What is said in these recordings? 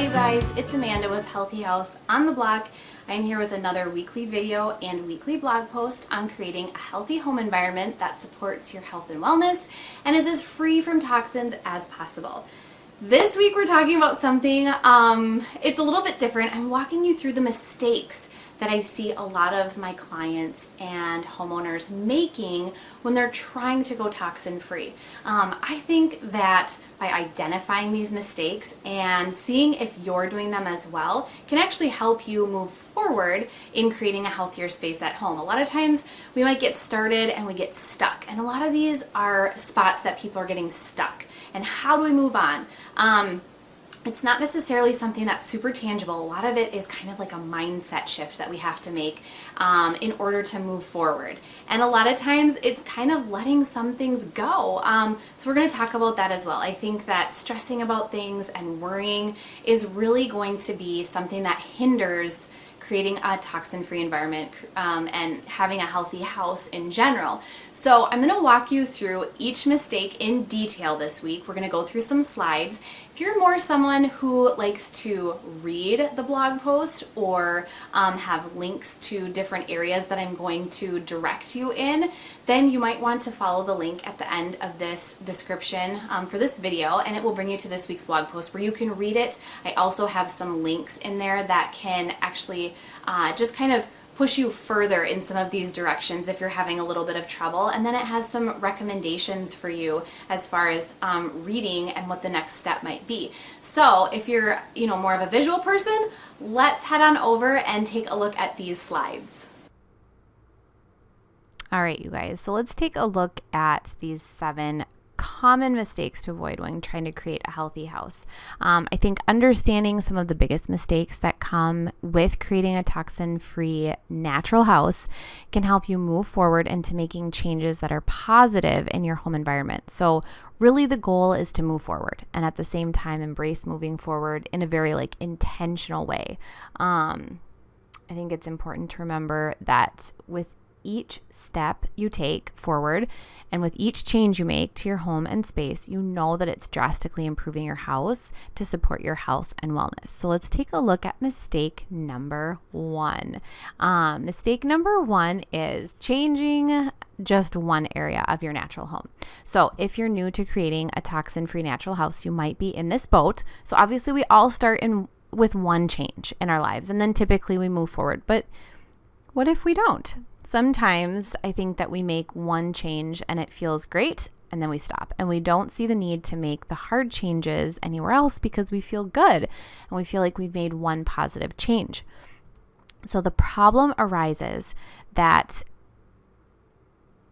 Hi you guys, it's Amanda with Healthy House on the Block. I'm here with another weekly video and weekly blog post on creating a healthy home environment that supports your health and wellness and is as free from toxins as possible. This week we're talking about something, it's a little bit different. I'm walking you through the mistakes that I see a lot of my clients and homeowners making when they're trying to go toxin free. I think that by identifying these mistakes and seeing if you're doing them as well can actually help you move forward in creating a healthier space at home. A lot of times we might get started and we get stuck, and a lot of these are spots that people are getting stuck. And how do we move on? It's not necessarily something that's super tangible. A lot of it is kind of like a mindset shift that we have to make in order to move forward. And a lot of times it's kind of letting some things go. So we're going to talk about that as well. I think that stressing about things and worrying is really going to be something that hinders creating a toxin-free environment and having a healthy house in general. So I'm going to walk you through each mistake in detail this week. We're going to go through some slides. If you're more someone who likes to read the blog post or have links to different areas that I'm going to direct you in, then you might want to follow the link at the end of this description for this video, and it will bring you to this week's blog post where you can read it. I also have some links in there that can actually just kind of push you further in some of these directions if you're having a little bit of trouble. And then it has some recommendations for you as far as reading and what the next step might be. So if you're more of a visual person, let's head on over and take a look at these slides. All right, you guys, so let's take a look at these 7 common mistakes to avoid when trying to create a healthy house. I think understanding some of the biggest mistakes that come with creating a toxin-free natural house can help you move forward into making changes that are positive in your home environment. So really the goal is to move forward and at the same time embrace moving forward in a very intentional way. I think it's important to remember that with each step you take forward and with each change you make to your home and space, you know that it's drastically improving your house to support your health and wellness. So let's take a look at mistake number 1. Mistake number 1 is changing just one area of your natural home. So if you're new to creating a toxin-free natural house, you might be in this boat. So obviously we all start with one change in our lives, and then typically we move forward. But what if we don't? Sometimes I think that we make one change and it feels great, and then we stop and we don't see the need to make the hard changes anywhere else because we feel good and we feel like we've made one positive change. So the problem arises that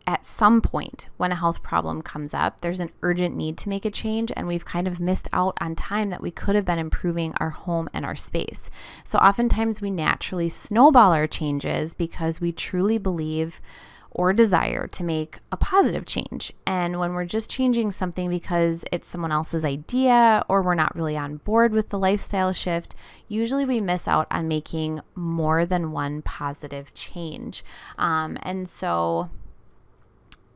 at some point when a health problem comes up, there's an urgent need to make a change, and we've kind of missed out on time that we could have been improving our home and our space. So oftentimes we naturally snowball our changes because we truly believe or desire to make a positive change. And when we're just changing something because it's someone else's idea or we're not really on board with the lifestyle shift, usually we miss out on making more than one positive change. And so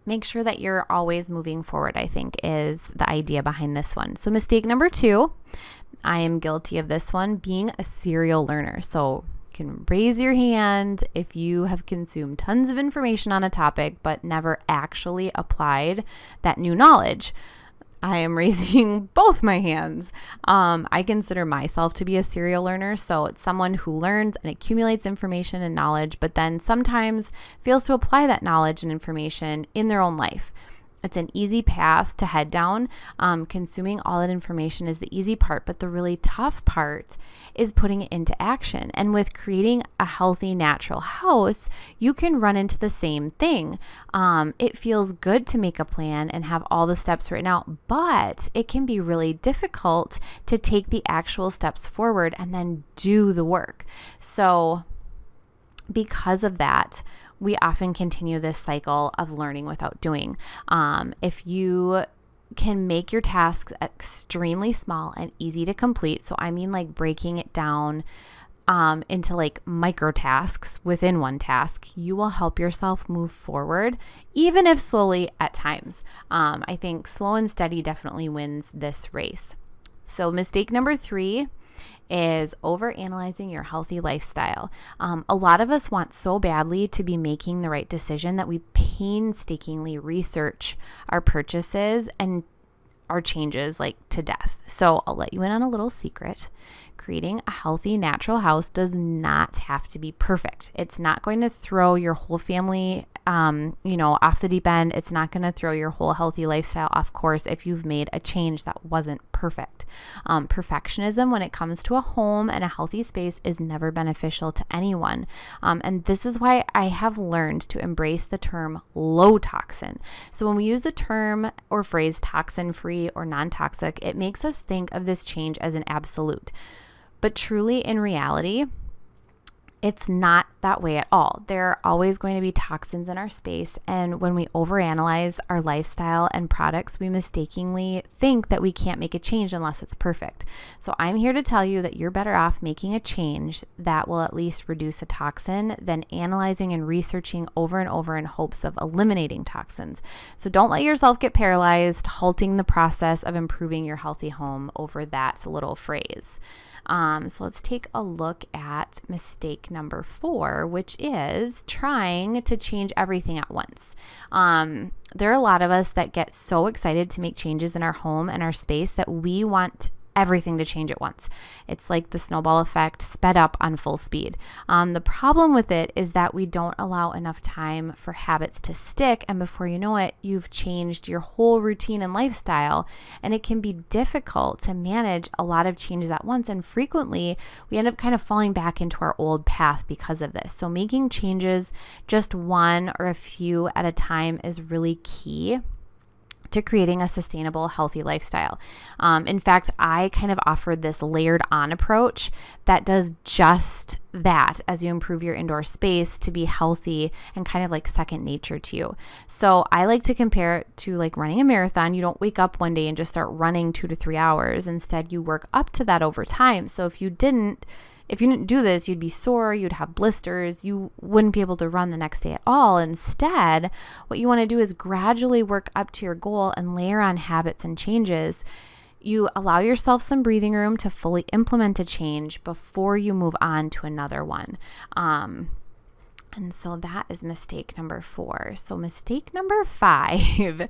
make sure that you're always moving forward, I think, is the idea behind this one. So mistake number 2, I am guilty of this one, being a serial learner. So you can raise your hand if you have consumed tons of information on a topic but never actually applied that new knowledge. I am raising both my hands. I consider myself to be a serial learner. So it's someone who learns and accumulates information and knowledge, but then sometimes fails to apply that knowledge and information in their own life. It's an easy path to head down. Consuming all that information is the easy part, but the really tough part is putting it into action. And with creating a healthy, natural house, you can run into the same thing. It feels good to make a plan and have all the steps written out, but it can be really difficult to take the actual steps forward and then do the work. So because of that, we often continue this cycle of learning without doing. If you can make your tasks extremely small and easy to complete, so I mean breaking it down into micro tasks within one task, you will help yourself move forward, even if slowly at times. I think slow and steady definitely wins this race. So mistake number 3 is overanalyzing your healthy lifestyle. A lot of us want so badly to be making the right decision that we painstakingly research our purchases and our changes like to death. So I'll let you in on a little secret. Creating a healthy, natural house does not have to be perfect. It's not going to throw your whole family, off the deep end. It's not going to throw your whole healthy lifestyle off course if you've made a change that wasn't perfect. Perfectionism when it comes to a home and a healthy space is never beneficial to anyone. And this is why I have learned to embrace the term low toxin. So when we use the term or phrase toxin free or non-toxic, it makes us think of this change as an absolute. But truly, in reality, it's not that way at all. There are always going to be toxins in our space. And when we overanalyze our lifestyle and products, we mistakenly think that we can't make a change unless it's perfect. So I'm here to tell you that you're better off making a change that will at least reduce a toxin than analyzing and researching over and over in hopes of eliminating toxins. So don't let yourself get paralyzed, halting the process of improving your healthy home over that little phrase. So let's take a look at mistake number 4, which is trying to change everything at once. There are a lot of us that get so excited to make changes in our home and our space that we want everything to change at once. It's like the snowball effect sped up on full speed. The problem with it is that we don't allow enough time for habits to stick, and before you know it, you've changed your whole routine and lifestyle, and it can be difficult to manage a lot of changes at once, and frequently we end up kind of falling back into our old path because of this. So making changes just one or a few at a time is really key to creating a sustainable, healthy lifestyle. In fact, I kind of offered this layered on approach that does just that as you improve your indoor space to be healthy and kind of like second nature to you. So I like to compare it to like running a marathon. You don't wake up one day and just start running 2 to 3 hours. Instead, you work up to that over time. So if you didn't do this, you'd be sore, you'd have blisters, you wouldn't be able to run the next day at all. Instead, what you want to do is gradually work up to your goal and layer on habits and changes. You allow yourself some breathing room to fully implement a change before you move on to another one. And so that is mistake number 4. So mistake number 5,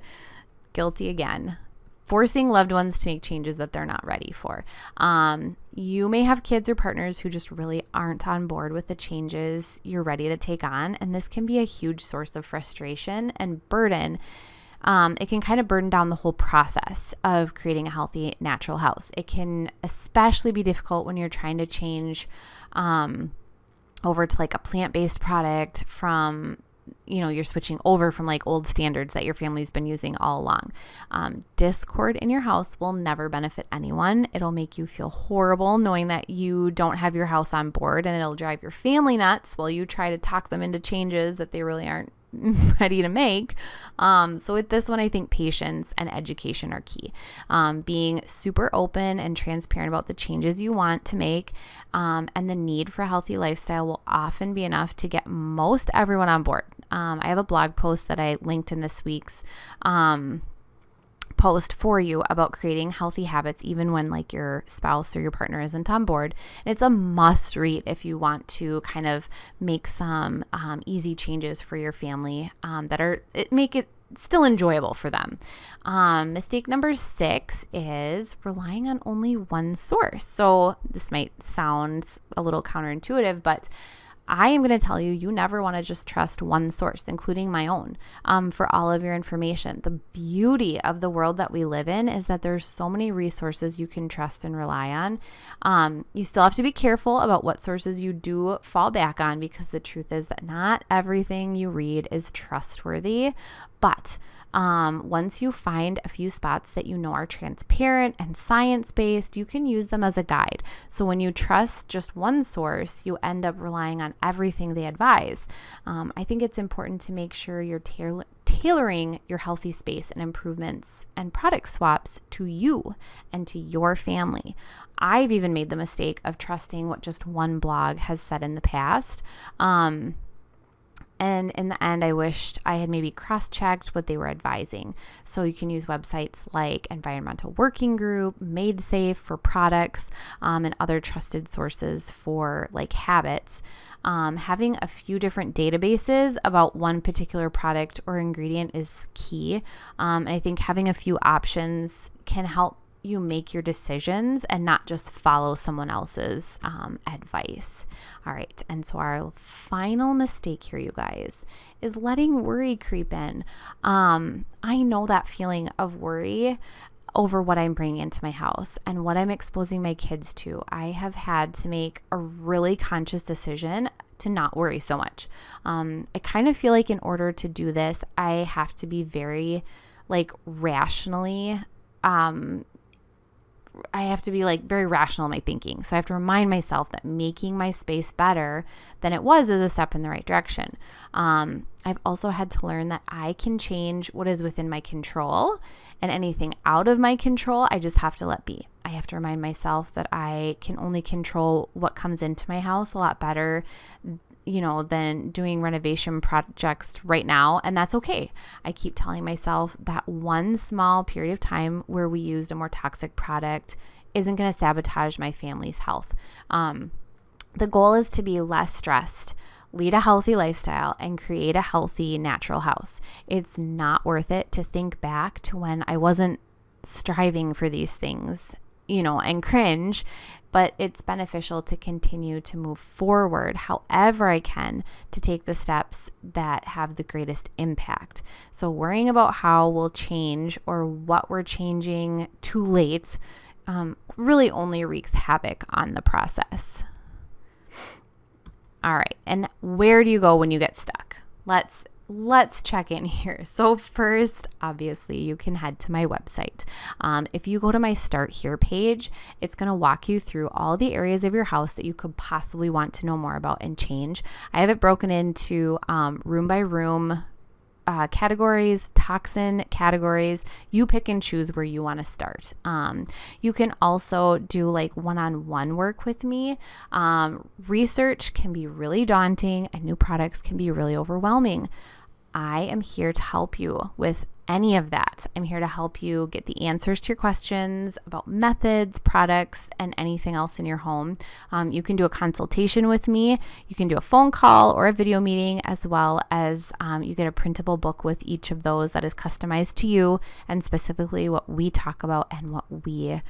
guilty again. Forcing loved ones to make changes that they're not ready for. You may have kids or partners who just really aren't on board with the changes you're ready to take on, and this can be a huge source of frustration and burden. It can kind of burden down the whole process of creating a healthy, natural house. It can especially be difficult when you're trying to change over to like a plant-based product from you're switching over from like old standards that your family's been using all along. Discord in your house will never benefit anyone. It'll make you feel horrible knowing that you don't have your house on board, and it'll drive your family nuts while you try to talk them into changes that they really aren't ready to make. So with this one, I think patience and education are key. Being super open and transparent about the changes you want to make, and the need for a healthy lifestyle will often be enough to get most everyone on board. I have a blog post that I linked in this week's post for you about creating healthy habits even when like your spouse or your partner isn't on board. And it's a must read if you want to kind of make some easy changes for your family make it still enjoyable for them. Mistake number 6 is relying on only one source. So this might sound a little counterintuitive, but I am going to tell you, you never want to just trust one source, including my own, for all of your information. The beauty of the world that we live in is that there's so many resources you can trust and rely on. You still have to be careful about what sources you do fall back on, because the truth is that not everything you read is trustworthy. But once you find a few spots that you know are transparent and science-based, you can use them as a guide. So when you trust just one source, you end up relying on everything they advise. I think it's important to make sure you're tailoring your healthy space and improvements and product swaps to you and to your family. I've even made the mistake of trusting what just one blog has said in the past. And in the end, I wished I had maybe cross-checked what they were advising. So you can use websites like Environmental Working Group, Made Safe for products, and other trusted sources for like habits. Having a few different databases about one particular product or ingredient is key. And I think having a few options can help you make your decisions and not just follow someone else's advice. All right. And so our final mistake here, you guys, is letting worry creep in. I know that feeling of worry over what I'm bringing into my house and what I'm exposing my kids to. I have had to make a really conscious decision to not worry so much. I kind of feel like in order to do this, I have to be very rationally I have to be very rational in my thinking. So I have to remind myself that making my space better than it was is a step in the right direction. I've also had to learn that I can change what is within my control, and anything out of my control, I just have to let be. I have to remind myself that I can only control what comes into my house a lot better than doing renovation projects right now. And that's okay. I keep telling myself that one small period of time where we used a more toxic product isn't going to sabotage my family's health. The goal is to be less stressed, lead a healthy lifestyle, and create a healthy, natural house. It's not worth it to think back to when I wasn't striving for these things, and cringe, but it's beneficial to continue to move forward however I can to take the steps that have the greatest impact. So worrying about how we'll change or what we're changing too late really only wreaks havoc on the process. All right, and where do you go when you get stuck? Let's check in here. So first, obviously, you can head to my website. If you go to my Start Here page, it's going to walk you through all the areas of your house that you could possibly want to know more about and change. I have it broken into room by room categories, toxin categories. You pick and choose where you want to start. You can also do one-on-one work with me. Research can be really daunting and new products can be really overwhelming. I am here to help you with any of that. I'm here to help you get the answers to your questions about methods, products, and anything else in your home. You can do a consultation with me. You can do a phone call or a video meeting, as well as you get a printable book with each of those that is customized to you and specifically what we talk about and what we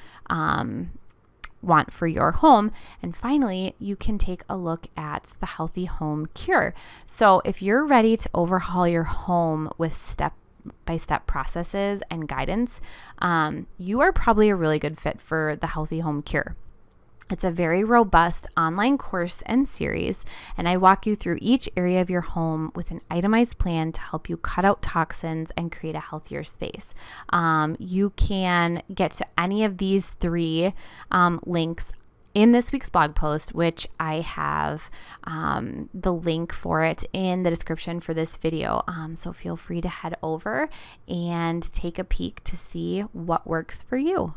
want for your home. And finally, you can take a look at the Healthy Home Cure. So if you're ready to overhaul your home with step-by-step processes and guidance, you are probably a really good fit for the Healthy Home Cure. It's a very robust online course and series, and I walk you through each area of your home with an itemized plan to help you cut out toxins and create a healthier space. You can get to any of these three links in this week's blog post, which I have the link for it in the description for this video. So feel free to head over and take a peek to see what works for you.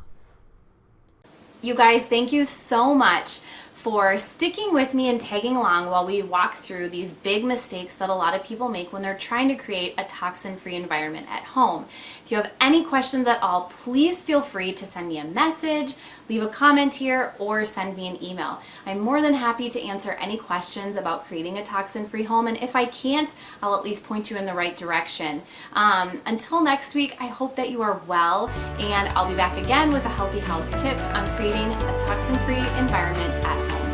You guys, thank you so much for sticking with me and tagging along while we walk through these big mistakes that a lot of people make when they're trying to create a toxin-free environment at home. If you have any questions at all, please feel free to send me a message, leave a comment here, or send me an email. I'm more than happy to answer any questions about creating a toxin-free home, and if I can't, I'll at least point you in the right direction. Until next week, I hope that you are well, and I'll be back again with a healthy house tip on creating a toxin-free environment at home.